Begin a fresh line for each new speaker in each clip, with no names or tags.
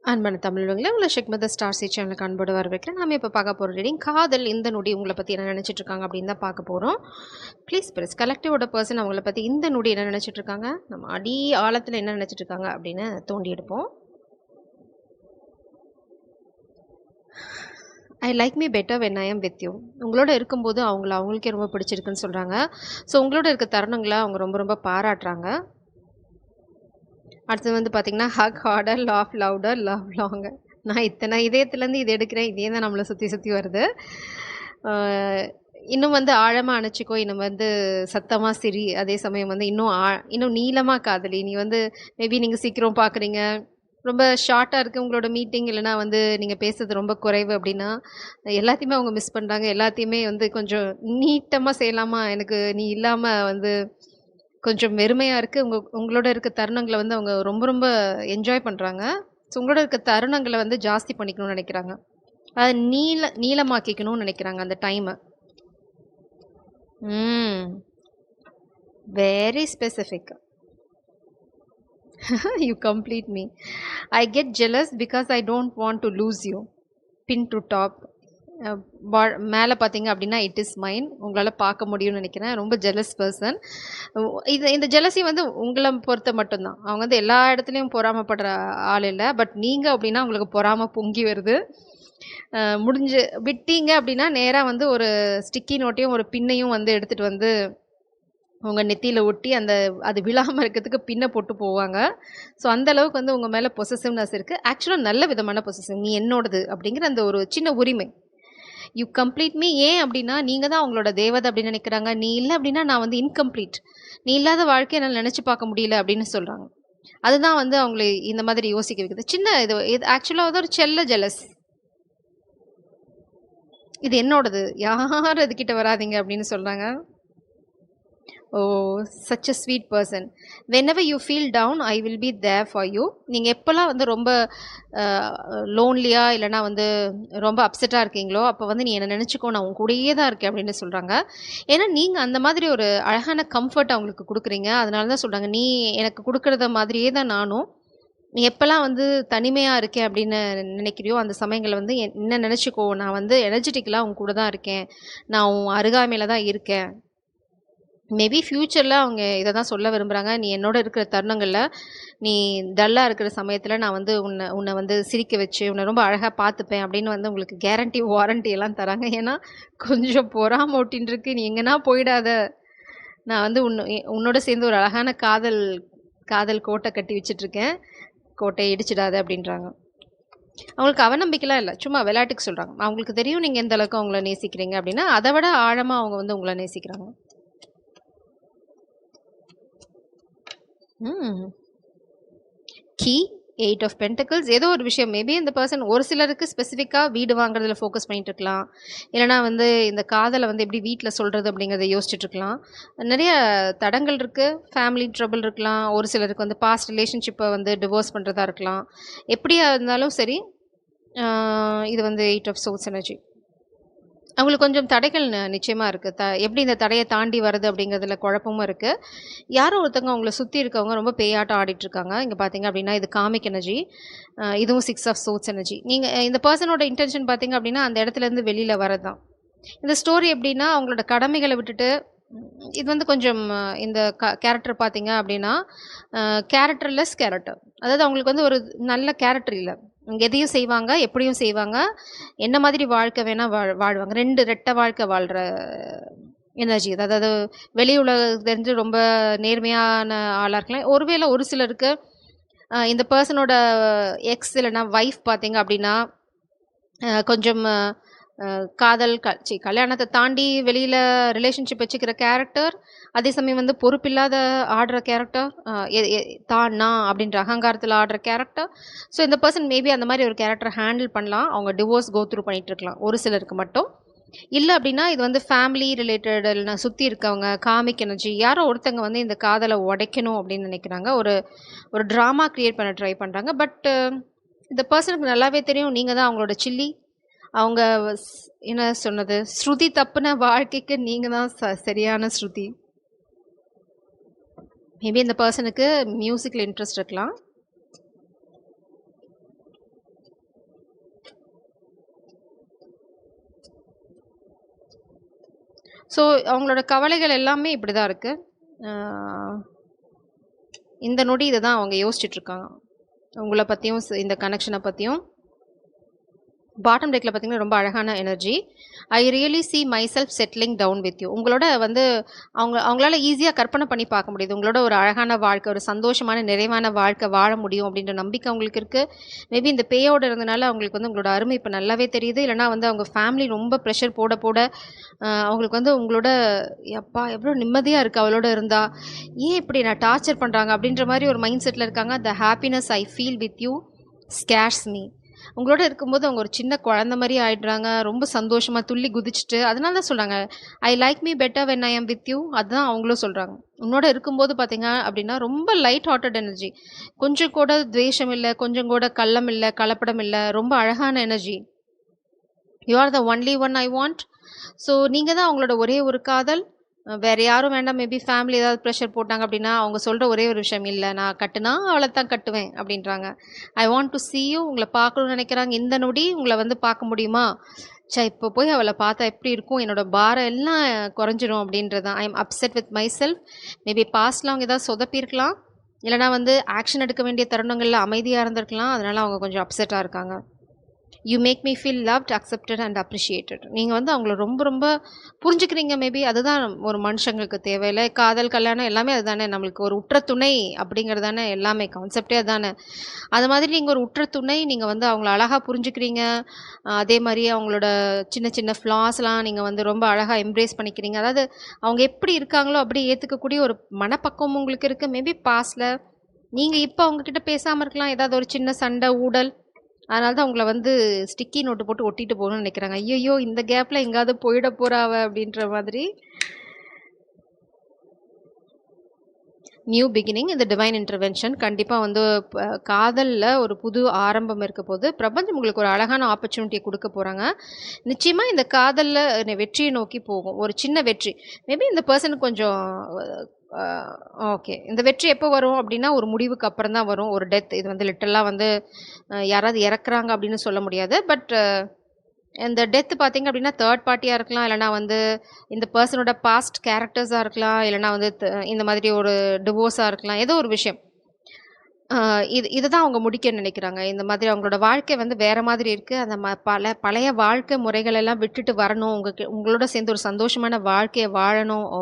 அன்பான தமிழர்களே, உங்களை ஷெக்மத ஸ்டார் சேனலுக்கு அன்போடு வரவேற்கிறேன். நாம இப்போ பார்க்க போகிற ரீடிங் காதல் இந்த நொடி உங்களை பற்றி என்ன நினச்சிட்டு இருக்காங்க அப்படின்னு தான் பார்க்க போகிறோம். ப்ளீஸ் பிரஸ் கலெக்டிவோட பர்சன் அவங்கள பற்றி இந்த நொடி என்ன நினச்சிட்டு இருக்காங்க, நம்ம அடி ஆழத்தில் என்ன நினச்சிட்டு இருக்காங்க அப்படின்னு தோண்டி எடுப்போம். I like me better when I am with you. உங்களோட இருக்கும்போது அவங்களுக்கே ரொம்ப பிடிச்சிருக்குன்னு சொல்கிறாங்க. ஸோ உங்களோட இருக்க தருணங்களை அவங்க ரொம்ப ரொம்ப பாராட்டுறாங்க. அடுத்தது வந்து பார்த்தீங்கன்னா, hug harder, laugh louder, love longer. நான் இத்தனை இதயத்துலேருந்து இது எடுக்கிறேன், இதே தான் நம்மளை சுற்றி சுற்றி வருது. இன்னும் வந்து ஆழமாக அணைச்சிக்கோ, இன்னும் வந்து சத்தமாக சிரி, அதே சமயம் வந்து இன்னும் நீளமாக காதலி. நீ வந்து மேபி நீங்கள் சீக்கிரம் பார்க்குறீங்க, ரொம்ப ஷார்ட்டாக இருக்குது உங்களோட மீட்டிங், இல்லைனா வந்து நீங்கள் பேசுறது ரொம்ப குறைவு அப்படின்னா எல்லாத்தையுமே அவங்க மிஸ் பண்ணுறாங்க. எல்லாத்தையுமே வந்து கொஞ்சம் நீட்டமாக செய்யலாமா, எனக்கு நீ இல்லாமல் வந்து கொஞ்சம் வெறுமையாக இருக்குது. உங்களோட இருக்க தருணங்களை வந்து அவங்க ரொம்ப ரொம்ப என்ஜாய் பண்ணுறாங்க. ஸோ உங்களோட இருக்க தருணங்களை வந்து ஜாஸ்தி பண்ணிக்கணும்னு நினைக்கிறாங்க. அதை நீளமாக்கிக்கணும்னு நினைக்கிறாங்க அந்த டைமை. Very specific. You complete me. I get jealous because I don't want to lose you. Pin to top. மேலே பார்த்தீங்க அப்படின்னா இட் இஸ் மைன். உங்களால் பார்க்க முடியும்னு நினைக்கிறேன். ரொம்ப ஜெலஸ் பர்சன். இந்த ஜெலசி வந்து உங்களை பொறுத்த மட்டும்தான். அவங்க வந்து எல்லா இடத்துலையும் பொறாமப்படுற ஆள் இல்லை. பட் நீங்கள் அப்படின்னா உங்களுக்கு பொறாம பொங்கி வருது. முடிஞ்சு விட்டீங்க அப்படின்னா நேராக வந்து ஒரு ஸ்டிக்கி நோட்டையும் ஒரு பின்னையும் வந்து எடுத்துகிட்டு வந்து உங்கள் நெத்தியில் ஒட்டி அது விழாமல் இருக்கிறதுக்கு பின்னை போட்டு போவாங்க. ஸோ அந்தளவுக்கு வந்து உங்கள் மேலே பொசசிவ்னஸ் இருக்குது. ஆக்சுவலாக நல்ல விதமான பொசசிவ். நீ என்னோடது அப்படிங்கிற அந்த ஒரு சின்ன உரிமை. You complete me. ஏன் அப்படின்னா நீங்கள் தான் அவங்களோட தேவதை அப்படின்னு நினைக்கிறாங்க. நீ இல்லை அப்படின்னா நான் வந்து இன்கம்ப்ளீட். நீ இல்லாத வாழ்க்கையை என்னால் நினச்சி பார்க்க முடியல அப்படின்னு சொல்கிறாங்க. அதுதான் வந்து அவங்களை இந்த மாதிரி யோசிக்க வைக்குது. சின்ன இது ஆக்சுவலாக வந்து ஒரு செல்ல ஜெலஸ். இது என்னோடது, யாரும் அதுக்கிட்ட வராதிங்க அப்படின்னு சொல்கிறாங்க. Such a sweet person. Whenever you feel down I will be there for you. நீங்கள் எப்போல்லாம் வந்து ரொம்ப லோன்லியாக இல்லைனா வந்து ரொம்ப அப்செட்டாக இருக்கீங்களோ அப்போ வந்து நீ என்னை நினச்சிக்கோ, நான் உன் கூடயே தான் இருக்கேன் அப்படின்னு சொல்கிறாங்க. ஏன்னா நீங்கள் அந்த மாதிரி ஒரு அழகான கம்ஃபர்ட் அவங்களுக்கு கொடுக்குறீங்க. அதனால தான் சொல்கிறாங்க, நீ எனக்கு கொடுக்குறத மாதிரியே தான் நானும். நீ எப்போல்லாம் வந்து தனிமையாக இருக்கேன் அப்படின்னு நினைக்கிறியோ அந்த சமயங்களில் வந்து என்ன நினச்சிக்கோ, நான் வந்து எனர்ஜெட்டிக்கலாக உன் கூட தான் இருக்கேன், நான் உன் அருகாமையில் தான் இருக்கேன். மேபி ஃப்யூச்சரில் அவங்க இதை தான் சொல்ல விரும்புகிறாங்க. நீ என்னோட இருக்கிற தருணங்களில், நீ டல்லாக இருக்கிற சமயத்தில் நான் வந்து உன்னை வந்து சிரிக்க வச்சு உன்னை ரொம்ப அழகாக பார்த்துப்பேன் அப்படின்னு வந்து உங்களுக்கு கேரண்டி வாரண்டி எல்லாம் தராங்க. ஏன்னா கொஞ்சம் பொறாம ஒட்டின்னு இருக்கு, நீ எங்கன்னா போயிடாத, நான் வந்து உன்னோட சேர்ந்து ஒரு அழகான காதல் கோட்டை கட்டி வச்சிட்ருக்கேன், கோட்டையை இடிச்சிடாத அப்படின்றாங்க. அவங்களுக்கு அவநம்பிக்கைலாம் இல்லை, சும்மா விளையாட்டுக்கு சொல்கிறாங்க. அவங்களுக்கு தெரியும் நீங்கள் எந்த அளவுக்கு அவங்கள நேசிக்கிறீங்க அப்படின்னா, அதை விட ஆழமாக அவங்க வந்து உங்களை நேசிக்கிறாங்க. Key 8 of pentacles. ஏதோ ஒரு விஷயம் மேபி இந்த பர்சன் ஒரு சிலருக்கு ஸ்பெசிஃபிக்காக வீடு வாங்குறதுல ஃபோக்கஸ் பண்ணிட்டு இருக்கலாம், இல்லைனா வந்து இந்த காதலை வந்து எப்படி வீட்டில் சொல்கிறது அப்படிங்கிறத யோசிச்சுட்டு இருக்கலாம். நிறைய தடங்கள் இருக்குது. ஃபேமிலி ட்ரபிள் இருக்கலாம், ஒரு சிலருக்கு வந்து பாஸ்ட் ரிலேஷன்ஷிப்பை வந்து டிவோர்ஸ் பண்ணுறதா இருக்கலாம். எப்படியா இருந்தாலும் சரி, இது வந்து 8 ஆஃப் சோர்ஸ் எனர்ஜி. அவங்களுக்கு கொஞ்சம் தடைகள் நிச்சயமாக இருக்குது. எப்படி இந்த தடையை தாண்டி வருது அப்படிங்கிறதுல குழப்பமும் இருக்குது. யாரோ ஒருத்தவங்க அவங்கள சுற்றி இருக்கவங்க ரொம்ப பேயாட்டம் ஆடிட்டுருக்காங்க. இங்கே பார்த்தீங்க அப்படின்னா இது காமிக் எனர்ஜி, இதுவும் 6 ஆஃப் சோர்ஸ் எனர்ஜி. நீங்கள் இந்த பர்சனோட இன்டென்ஷன் பார்த்தீங்க அப்படின்னா அந்த இடத்துலேருந்து வெளியில் வரது தான். இந்த ஸ்டோரி எப்படின்னா, அவங்களோட கடமைகளை விட்டுட்டு இது வந்து கொஞ்சம் இந்த கேரக்டர் பார்த்தீங்க அப்படின்னா கேரக்டர்லெஸ் கேரக்டர். அதாவது அவங்களுக்கு வந்து ஒரு நல்ல கேரக்டர் இல்லை. எதையும் செய்வாங்க, எப்படியும் செய்வாங்க, என்ன மாதிரி வாழ்க்கை வேணால் வாழ்வாங்க. 2 ரெட்டை வாழ்க்கை வாழ்கிற எனர்ஜி. அதாவது வெளி உலகம் தெரிஞ்சு ரொம்ப நேர்மையான ஆளாக இருக்கலாம். ஒருவேளை ஒரு சிலருக்கு இந்த பர்சனோட எக்ஸ் இல்லைனா ஒய்ஃப் பார்த்தீங்க அப்படின்னா கொஞ்சம் கல்யாணத்தை தாண்டி வெளியில் ரிலேஷன்ஷிப் வச்சுக்கிற கேரக்டர், அதே சமயம் வந்து பொறுப்பில்லாத ஆடுற கேரக்டர், நான் அப்படின்ற அகங்காரத்தில் ஆடுற கேரக்டர். ஸோ இந்த பர்சன் மேபி அந்த மாதிரி ஒரு கேரக்டர் ஹேண்டில் பண்ணலாம். அவங்க டிவோர்ஸ் கோ த்ரூ பண்ணிகிட்டு இருக்கலாம் ஒரு சிலருக்கு மட்டும். இல்லை அப்படின்னா இது வந்து ஃபேமிலி ரிலேட்டட், இல்லைனா சுற்றி இருக்கவங்க காமிக் எனர்ஜி, யாரோ ஒருத்தங்க வந்து இந்த காதலை உடைக்கணும் அப்படின்னு நினைக்கிறாங்க. ஒரு ட்ராமா க்ரியேட் பண்ண ட்ரை பண்ணுறாங்க. பட் இந்த பர்சனுக்கு நல்லாவே தெரியும் நீங்கள் தான் அவங்களோட சில்லி. அவங்க என்ன சொன்னது, ஸ்ருதி தப்புன வாழ்க்கைக்கு நீங்கள் தான் சரியான ஸ்ருதி. மேபி இந்த பர்சனுக்கு மியூசிக்கில் இன்ட்ரெஸ்ட் இருக்கலாம். ஸோ அவங்களோட கவலைகள் எல்லாமே இப்படி தான் இருக்குது. இந்த நொடி இதை தான் அவங்க யோசிச்சுட்ருக்காங்க, உங்களை பற்றியும் இந்த கனெக்ஷனை பற்றியும். பாட்டம் டெக்கில் பார்த்தீங்கன்னா ரொம்ப அழகான எனர்ஜி. I really see myself settling down with you. உங்களோட வந்து அவங்களால ஈஸியாக கற்பனை பண்ணி பார்க்க முடியுது, உங்களோட ஒரு அழகான வாழ்க்கை, ஒரு சந்தோஷமான நிறைவான வாழ்க்கை வாழ முடியும் அப்படின்ற நம்பிக்கை அவங்களுக்கு இருக்குது. மேபி இந்த பேயோடு இருந்தனால அவங்களுக்கு வந்து உங்களோட அருமை இப்போ நல்லாவே தெரியுது. இல்லைனா வந்து அவங்க ஃபேமிலி ரொம்ப ப்ரெஷர் போட போட அவங்களுக்கு வந்து உங்களோட அப்பா எவ்வளோ நிம்மதியாக இருக்குது அவளோட இருந்தால், ஏன் இப்படி நான் டார்ச்சர் பண்ணுறாங்க அப்படின்ற மாதிரி ஒரு மைண்ட் செட்டில் இருக்காங்க. The happiness I feel with you scares me. உங்களோட இருக்கும்போது அவங்க ஒரு சின்ன குழந்த மாதிரி ஆயிடுறாங்க, ரொம்ப சந்தோஷமாக துள்ளி குதிச்சுட்டு. அதனால தான் சொல்கிறாங்க, I like me better when I am with you. அதுதான் அவங்களும் சொல்கிறாங்க. உன்னோட இருக்கும்போது பார்த்தீங்க அப்படின்னா ரொம்ப லைட் ஹார்ட்டட் எனர்ஜி, கொஞ்சம் கூட துவேஷம் இல்லை, கொஞ்சம் கூட கள்ளம் இல்லை, கலப்படம் இல்லை, ரொம்ப அழகான energy. You are the only one I want. So நீங்கள் தான் அவங்களோட ஒரே ஒரு காதல், வேறு யாரும் வேண்டாம். மேபி ஃபேமிலி ஏதாவது ப்ரெஷர் போட்டாங்க அப்படின்னா அவங்க சொல்கிற ஒரே ஒரு விஷயம், இல்லை நான் கட்டுனா அவளை தான் கட்டுவேன் அப்படின்றாங்க. I want to see you. உங்களை பார்க்கணும்னு நினைக்கிறாங்க. இந்த நொடி உங்களை வந்து பார்க்க முடியுமா, இப்போ போய் அவளை பார்த்தா எப்படி இருக்கும், என்னோட பாரம் எல்லாம் குறைஞ்சிரும் அப்படின்றது தான். I am upset with my self. Maybe பாஸ்டில் அவங்க ஏதாவது சொதப்பியிருக்கலாம், இல்லைனா வந்து ஆக்ஷன் எடுக்க வேண்டிய தருணங்களில் அமைதியாக இருந்திருக்கலாம். அதனால் அவங்க கொஞ்சம் அப்செட்டாக இருக்காங்க. You make me feel loved, accepted and appreciated. நீங்கள் வந்து அவங்கள ரொம்ப ரொம்ப புரிஞ்சுக்கிறீங்க. மேபி அதுதான் ஒரு மனுஷங்களுக்கு தேவையில்லை. காதல், கல்யாணம் எல்லாமே அதுதானே, நம்மளுக்கு ஒரு உற்ற துணை அப்படிங்கிறது தானே எல்லாமே, கான்செப்டே அதுதானே. அது மாதிரி நீங்கள் ஒரு உற்ற துணை, நீங்கள் வந்து அவங்கள அழகாக புரிஞ்சுக்கிறீங்க. அதே மாதிரி அவங்களோட சின்ன சின்ன ஃப்ளாஸ்லாம் நீங்கள் வந்து ரொம்ப அழகாக எம்ப்ரேஸ் பண்ணிக்கிறீங்க. அதாவது அவங்க எப்படி இருக்காங்களோ அப்படி ஏற்றுக்கக்கூடிய ஒரு மனப்பக்குவம் உங்களுக்கு இருக்குது. மேபி பாஸ்டில் நீங்கள் இப்போ அவங்கக்கிட்ட பேசாமல் இருக்கலாம், ஏதாவது ஒரு சின்ன சண்டை ஊடல், அதனால தான் உங்களை வந்து ஸ்டிக்கி நோட்டு போட்டு ஒட்டிட்டு போகணும்னு நினைக்கிறாங்க. ஐயோ இந்த கேப்பில் எங்காவது போயிட போகிறாவ அப்படின்ற மாதிரி. நியூ பிகினிங், இந்த டிவைன் இன்டர்வென்ஷன் கண்டிப்பாக வந்து காதலில் ஒரு புது ஆரம்பம் இருக்க போது பிரபஞ்சம் உங்களுக்கு ஒரு அழகான ஆப்பர்ச்சுனிட்டியை கொடுக்க போகிறாங்க. நிச்சயமாக இந்த காதலில் வெற்றியை நோக்கி போகும், ஒரு சின்ன வெற்றி. மேபி இந்த பர்சனுக்கு கொஞ்சம் ஓகே, இந்த வெற்றி எப்போ வரும் அப்படின்னா ஒரு முடிவுக்கு அப்புறம் தான் வரும், ஒரு டெத். இது வந்து லிட்டரலாக வந்து யாராவது இறக்குறாங்க அப்படின்னு சொல்ல முடியாது. பட் இந்த டெத்து பார்த்தீங்க அப்படின்னா தேர்ட் பார்ட்டியாக இருக்கலாம், இல்லைனா வந்து இந்த பர்சனோட பாஸ்ட் கேரக்டர்ஸாக இருக்கலாம், இல்லைனா வந்து இந்த மாதிரி ஒரு டிவோர்ஸாக இருக்கலாம், ஏதோ ஒரு விஷயம். இதுதான் அவங்க முடிக்க நினைக்கிறாங்க. இந்த மாதிரி அவங்களோட வாழ்க்கை வந்து வேறு மாதிரி இருக்குது. அந்த பழைய வாழ்க்கை முறைகள் எல்லாம் விட்டுட்டு வரணும், உங்களோட சேர்ந்து ஒரு சந்தோஷமான வாழ்க்கையை வாழணும். Oh,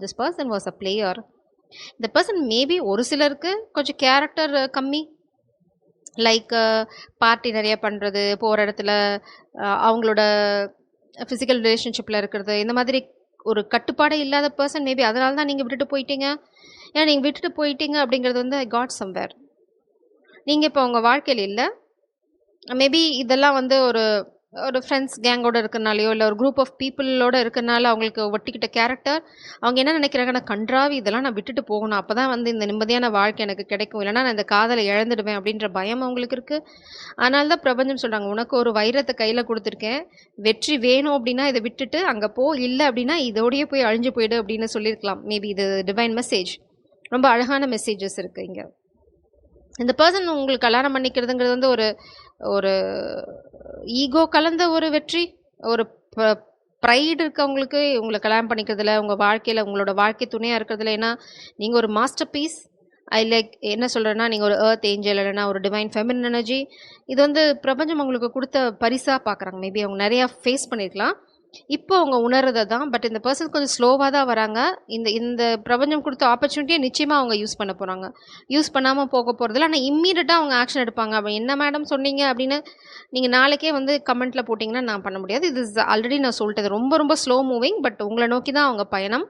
this person was a player. இந்த பர்சன் மேபி ஒரு சிலருக்கு கொஞ்சம் கேரக்டர் கம்மி, லைக் பார்ட்டி நிறைய பண்ணுறது, போகிற இடத்துல அவங்களோட ஃபிசிக்கல் ரிலேஷன்ஷிப்பில் இருக்கிறது, இந்த மாதிரி ஒரு கட்டுப்பாடே இல்லாத பர்சன். மேபி அதனால தான் நீங்கள் விட்டுட்டு போயிட்டீங்க. ஏன்னா நீங்கள் விட்டுட்டு போயிட்டீங்க அப்படிங்கிறது வந்து ஐ காட் சம்வேர். நீங்கள் இப்போ உங்கள் வாழ்க்கையில் இல்லை. மேபி இதெல்லாம் வந்து ஒரு ஒரு ஃப்ரெண்ட்ஸ் கேங்கோட இருக்கிறனாலையோ, இல்லை ஒரு குரூப் ஆஃப் பீப்புளோட இருக்கிறனால அவங்களுக்கு ஒட்டிக்கிட்ட கேரக்டர். அவங்க என்ன நினைக்கிறாங்கன்னா, கன்றாவி இதெல்லாம் நான் விட்டுட்டு போகணும், அப்போ தான் வந்து இந்த நிம்மதியான வாழ்க்கை எனக்கு கிடைக்கும், இல்லைனா நான் இந்த காதலை இழந்துடுவேன் அப்படின்ற பயம் அவங்களுக்கு இருக்குது. அதனால தான் பிரபஞ்சம் சொல்கிறாங்க, உனக்கு ஒரு வைரத்தை கையில் கொடுத்துருக்கேன், வெற்றி வேணும் அப்படின்னா இதை விட்டுட்டு அங்கே போ, இல்லை அப்படின்னா இதோடையே போய் அழிஞ்சு போயிடு அப்படின்னு சொல்லியிருக்கலாம். மேபி இது டிவைன் மெசேஜ். ரொம்ப அழகான மெசேஜஸ் இருக்குது இங்கே. இந்த பர்சன் உங்களுக்கு கல்யாணம் பண்ணிக்கிறதுங்கிறது வந்து ஒரு ஒரு ஈகோ கலந்த ஒரு வெற்றி, ஒரு ப்ரைடு இருக்கவங்களுக்கு உங்களை கல்யாணம் பண்ணிக்கிறதுல, உங்கள் வாழ்க்கையில் உங்களோட வாழ்க்கை துணையாக இருக்கிறதுல. ஏன்னா நீங்கள் ஒரு மாஸ்டர் பீஸ். ஐ லைக் என்ன சொல்கிறேன்னா, நீங்கள் ஒரு எர்த் ஏஞ்சல், இல்லைனா ஒரு டிவைன் ஃபெமினின் எனர்ஜி. இது வந்து பிரபஞ்சம் உங்களுக்கு கொடுத்த பரிசாக பார்க்குறாங்க. மேபி அவங்க நிறையா ஃபேஸ் பண்ணியிருக்கலாம், இப்போ அவங்க உணர்றதை தான். பட் இந்த பர்சன் கொஞ்சம் ஸ்லோவாக தான் வராங்க. இந்த பிரபஞ்சம் கொடுத்த ஆப்பர்ச்சுனிட்டியை நிச்சயமாக அவங்க யூஸ் பண்ண போகிறாங்க. யூஸ் பண்ணாமல் போக போகிறதில்ல. ஆனால் இம்மீடியட்டாக அவங்க ஆக்ஷன் எடுப்பாங்க. அப்போ என்ன மேடம் சொன்னீங்க அப்படின்னு நீங்கள் நாளைக்கே வந்து கமெண்ட்டில் போட்டிங்கன்னா நான் பண்ண முடியாது. இது ஆல்ரெடி நான் சொல்லிட்டது, ரொம்ப ரொம்ப ஸ்லோ மூவிங். பட் உங்களை நோக்கி தான் அவங்க பயணம்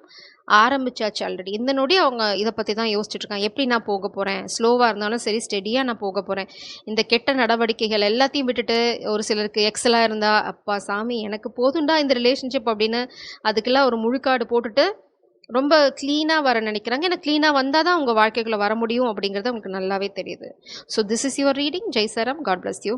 ஆரம்பிச்சாச்சு ஆல்ரெடி. இந்த நொடி அவங்க இதை பற்றி தான் யோசிச்சுட்ருக்காங்க. எப்படி நான் போக போகிறேன், ஸ்லோவாக இருந்தாலும் சரி ஸ்டெடியாக நான் போக போகிறேன். இந்த கெட்ட நடவடிக்கைகள் எல்லாத்தையும் விட்டுட்டு, ஒரு சிலருக்கு எக்ஸலாக இருந்தால் அப்பா சாமி எனக்கு போதுண்டா இந்த ரிலேஷன்ஷிப் அப்படின்னு அதுக்கெல்லாம் ஒரு முழுக்காடு போட்டுட்டு ரொம்ப க்ளீனாக வர நினைக்கிறாங்க. ஏன்னா க்ளீனாக வந்தால் தான் உங்கள் வாழ்க்கைக்குள்ளே வர முடியும் அப்படிங்கிறது உங்களுக்கு நல்லாவே தெரியுது. So this is your reading. ஜெய் சாரம். God bless you.